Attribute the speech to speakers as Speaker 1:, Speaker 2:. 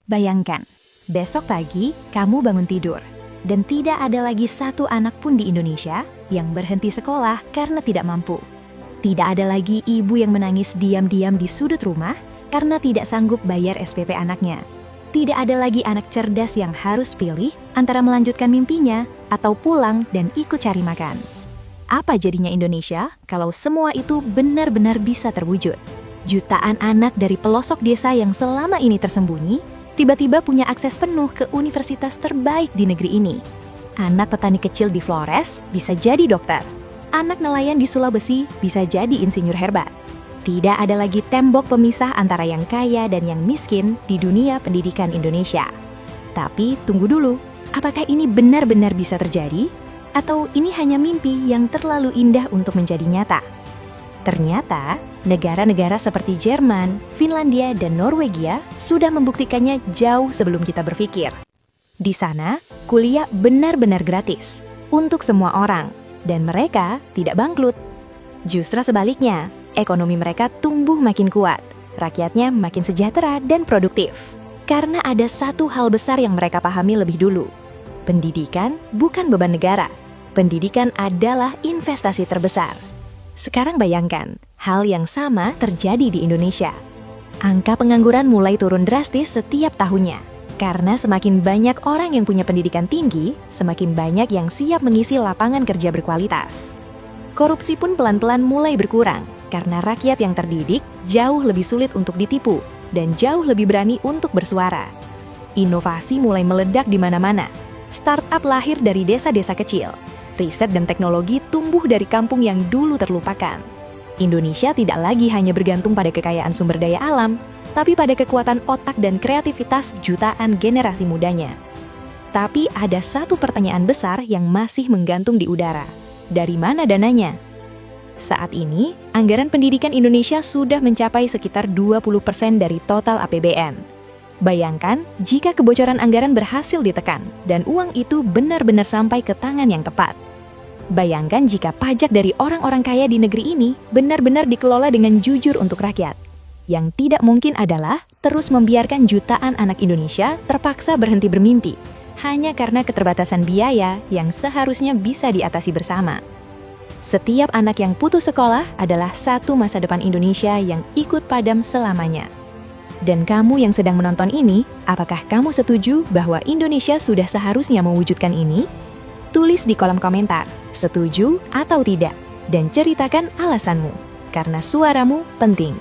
Speaker 1: Bayangkan, besok pagi kamu bangun tidur, dan tidak ada lagi satu anak pun di Indonesia yang berhenti sekolah karena tidak mampu. Tidak ada lagi ibu yang menangis diam-diam di sudut rumah karena tidak sanggup bayar SPP anaknya. Tidak ada lagi anak cerdas yang harus pilih antara melanjutkan mimpinya atau pulang dan ikut cari makan. Apa jadinya Indonesia kalau semua itu benar-benar bisa terwujud? Jutaan anak dari pelosok desa yang selama ini tersembunyi tiba-tiba punya akses penuh ke universitas terbaik di negeri ini. Anak petani kecil di Flores bisa jadi dokter. Anak nelayan di Sulawesi bisa jadi insinyur hebat. Tidak ada lagi tembok pemisah antara yang kaya dan yang miskin di dunia pendidikan Indonesia. Tapi tunggu dulu, apakah ini benar-benar bisa terjadi? Atau ini hanya mimpi yang terlalu indah untuk menjadi nyata? Ternyata, negara-negara seperti Jerman, Finlandia, dan Norwegia sudah membuktikannya jauh sebelum kita berpikir. Di sana, kuliah benar-benar gratis untuk semua orang, dan mereka tidak bangkrut. Justru sebaliknya, ekonomi mereka tumbuh makin kuat, rakyatnya makin sejahtera dan produktif. Karena ada satu hal besar yang mereka pahami lebih dulu. Pendidikan bukan beban negara. Pendidikan adalah investasi terbesar. Sekarang bayangkan, hal yang sama terjadi di Indonesia. Angka pengangguran mulai turun drastis setiap tahunnya. Karena semakin banyak orang yang punya pendidikan tinggi, semakin banyak yang siap mengisi lapangan kerja berkualitas. Korupsi pun pelan-pelan mulai berkurang, karena rakyat yang terdidik jauh lebih sulit untuk ditipu dan jauh lebih berani untuk bersuara. Inovasi mulai meledak di mana-mana. Startup lahir dari desa-desa kecil. Riset dan teknologi tumbuh dari kampung yang dulu terlupakan. Indonesia tidak lagi hanya bergantung pada kekayaan sumber daya alam, tapi pada kekuatan otak dan kreativitas jutaan generasi mudanya. Tapi ada satu pertanyaan besar yang masih menggantung di udara. Dari mana dananya? Saat ini, anggaran pendidikan Indonesia sudah mencapai sekitar 20% dari total APBN. Bayangkan jika kebocoran anggaran berhasil ditekan dan uang itu benar-benar sampai ke tangan yang tepat. Bayangkan jika pajak dari orang-orang kaya di negeri ini benar-benar dikelola dengan jujur untuk rakyat. Yang tidak mungkin adalah terus membiarkan jutaan anak Indonesia terpaksa berhenti bermimpi hanya karena keterbatasan biaya yang seharusnya bisa diatasi bersama. Setiap anak yang putus sekolah adalah satu masa depan Indonesia yang ikut padam selamanya. Dan kamu yang sedang menonton ini, apakah kamu setuju bahwa Indonesia sudah seharusnya mewujudkan ini? Tulis di kolom komentar, setuju atau tidak, dan ceritakan alasanmu, karena suaramu penting.